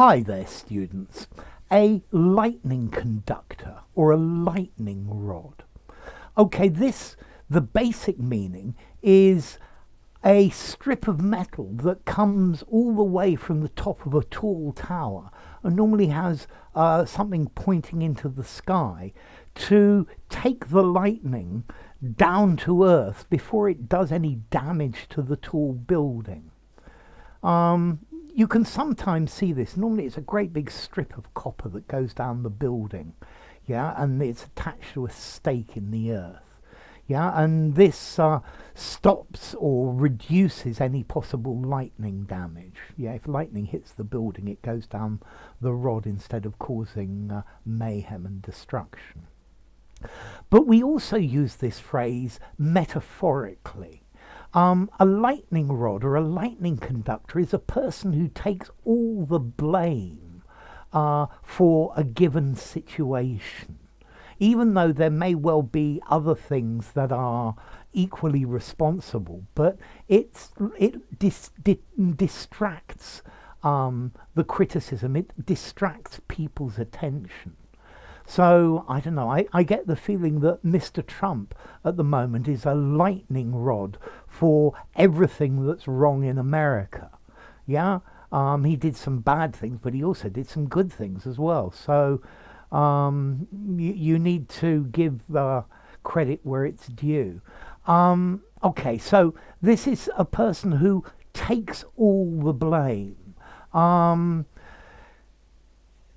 Hi there, students. A lightning conductor or a lightning rod. Okay, the basic meaning is a strip of metal that comes all the way from the top of a tall tower and normally has something pointing into the sky to take the lightning down to earth before it does any damage to the tall building. You can sometimes see this. Normally it's a great big strip of copper that goes down the building, yeah, and it's attached to a stake in the earth, yeah, and this stops or reduces any possible lightning damage. Yeah, if lightning hits the building, it goes down the rod instead of causing mayhem and destruction. But we also use this phrase metaphorically. A lightning rod or a lightning conductor is a person who takes all the blame for a given situation, even though there may well be other things that are equally responsible, but it distracts the criticism, it distracts people's attention. So, I don't know, I get the feeling that Mr. Trump at the moment is a lightning rod for everything that's wrong in America. Yeah, he did some bad things, but he also did some good things as well. So, you need to give credit where it's due. Okay, so this is a person who takes all the blame.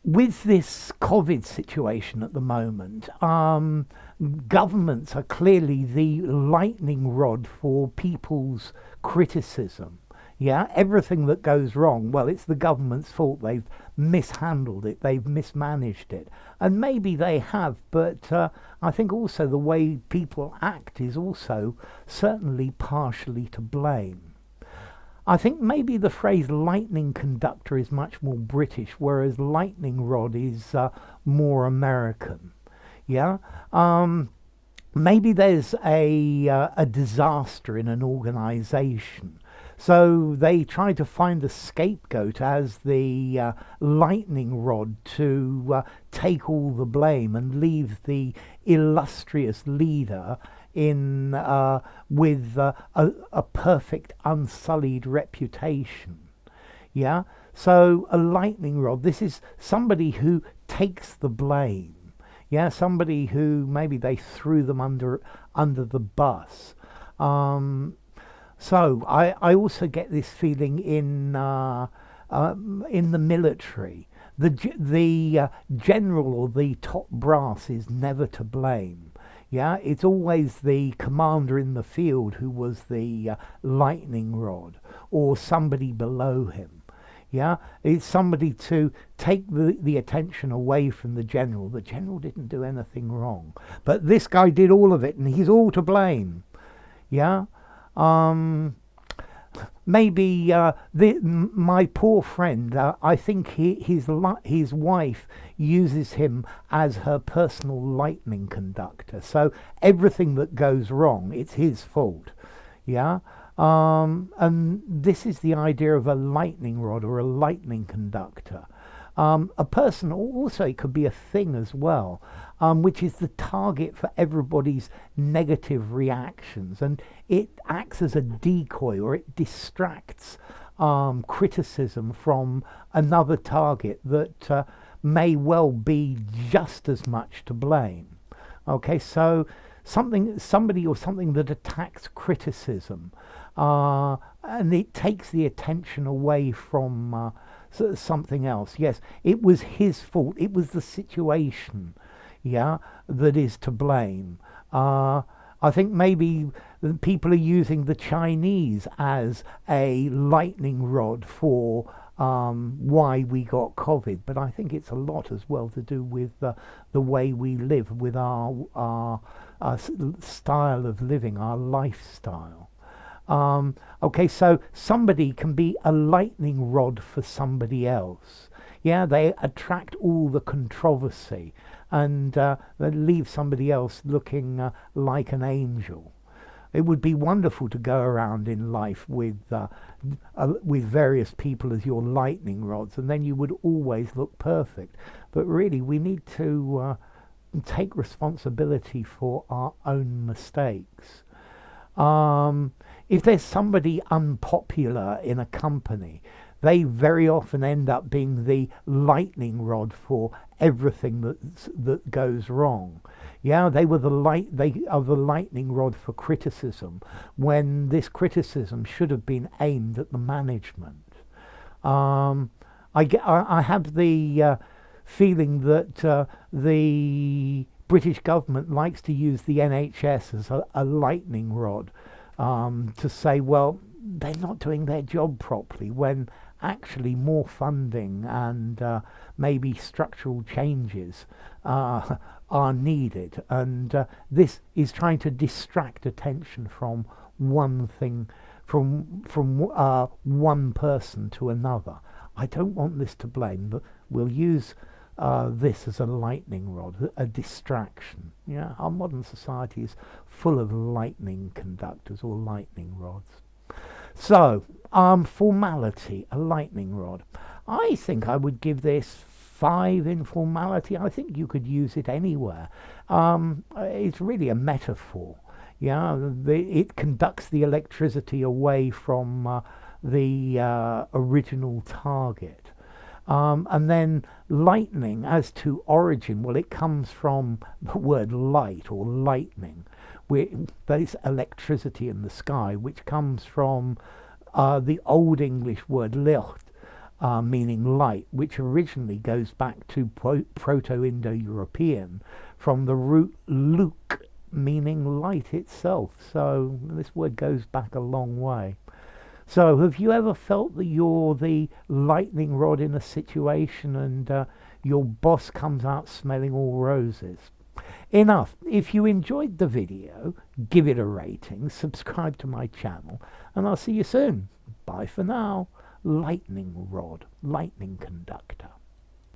With this COVID situation at the moment, governments are clearly the lightning rod for people's criticism. Yeah, everything that goes wrong, well, it's the government's fault. They've mishandled it, they've mismanaged it. And maybe they have, but I think also the way people act is also certainly partially to blame. I think maybe the phrase lightning conductor is much more British, whereas lightning rod is more American. Yeah, maybe there's a disaster in an organization, so they try to find a scapegoat as the lightning rod to take all the blame and leave the illustrious leader in with a perfect unsullied reputation. Yeah, so a lightning rod, this is somebody who takes the blame. Yeah, somebody who maybe they threw them under the bus. So I also get this feeling in the military. The general or the top brass is never to blame. Yeah, it's always the commander in the field who was the lightning rod, or somebody below him. Yeah, it's somebody to take the attention away from the general. The general didn't do anything wrong, but this guy did all of it, and he's all to blame. Yeah, maybe my poor friend, I think his wife uses him as her personal lightning conductor. So everything that goes wrong, it's his fault. Yeah, and this is the idea of a lightning rod or a lightning conductor. A person, also it could be a thing as well, which is the target for everybody's negative reactions, and it acts as a decoy, or it distracts criticism from another target that may well be just as much to blame. Okay, so somebody or something that attacks criticism, and it takes the attention away from something else. Yes, it was his fault. It was the situation, yeah, that is to blame. I think maybe people are using the Chinese as a lightning rod for why we got COVID, but I think it's a lot as well to do with the way we live, with our style of living, our lifestyle. Okay, so somebody can be a lightning rod for somebody else. Yeah, they attract all the controversy and they leave somebody else looking like an angel. It would be wonderful to go around in life with various people as your lightning rods, and then you would always look perfect. But really, we need to take responsibility for our own mistakes. If there's somebody unpopular in a company, they very often end up being the lightning rod for everything that goes wrong. Yeah, they are the lightning rod for criticism, when this criticism should have been aimed at the management. I have the feeling that the British government likes to use the NHS as a lightning rod, to say, well, they're not doing their job properly, when actually more funding and maybe structural changes are needed. And this is trying to distract attention from one thing, from one person to another. I don't want this to blame, but we'll use this as a lightning rod, a distraction. Yeah, our modern society is full of lightning conductors or lightning rods. So, formality, a lightning rod. I think I would give this 5 in formality. I think you could use it anywhere. It's really a metaphor. Yeah, it conducts the electricity away from the original target. And then lightning, as to origin, well, it comes from the word light or lightning. There's electricity in the sky, which comes from the Old English word licht, meaning light, which originally goes back to Proto-Indo-European, from the root luk, meaning light itself. So this word goes back a long way. So have you ever felt that you're the lightning rod in a situation and your boss comes out smelling all roses? Enough. If you enjoyed the video, give it a rating, subscribe to my channel, and I'll see you soon. Bye for now. Lightning rod, lightning conductor.